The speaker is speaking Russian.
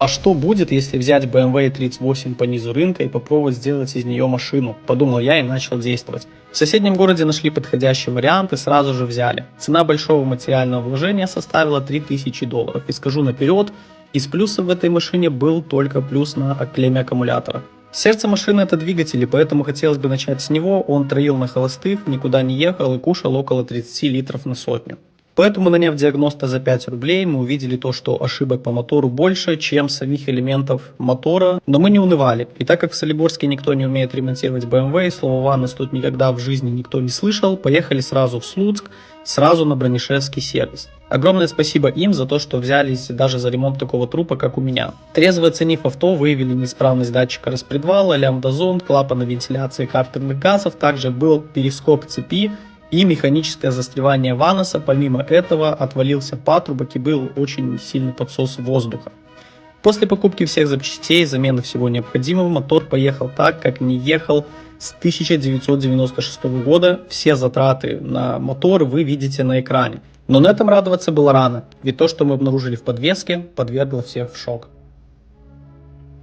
А что будет, если взять BMW 38 по низу рынка и попробовать сделать из нее машину? Подумал я и начал действовать. В соседнем городе нашли подходящий вариант и сразу же взяли. Цена большого материального вложения составила $3000. И скажу наперед, из плюсов в этой машине был только плюс на клемме аккумулятора. Сердце машины это двигатель, и поэтому хотелось бы начать с него. Он троил на холостых, никуда не ехал и кушал около 30 литров на сотню. Поэтому, наняв диагноста за 5 рублей, мы увидели то, что ошибок по мотору больше, чем самих элементов мотора, но мы не унывали. И так как в Солиборске никто не умеет ремонтировать BMW, и слово «Ванос» тут никогда в жизни никто не слышал, поехали сразу в Слуцк, сразу на Бронишевский сервис. Огромное спасибо им за то, что взялись даже за ремонт такого трупа, как у меня. Трезво оценив авто, выявили неисправность датчика распредвала, лямбда-зонд, клапана вентиляции картерных газов, также был перископ цепи и механическое застревание ваноса. Помимо этого отвалился патрубок и был очень сильный подсос воздуха. После покупки всех запчастей, замены всего необходимого, мотор поехал так, как не ехал с 1996 года. Все затраты на мотор вы видите на экране. Но на этом радоваться было рано, ведь то, что мы обнаружили в подвеске, подвергло всех в шок.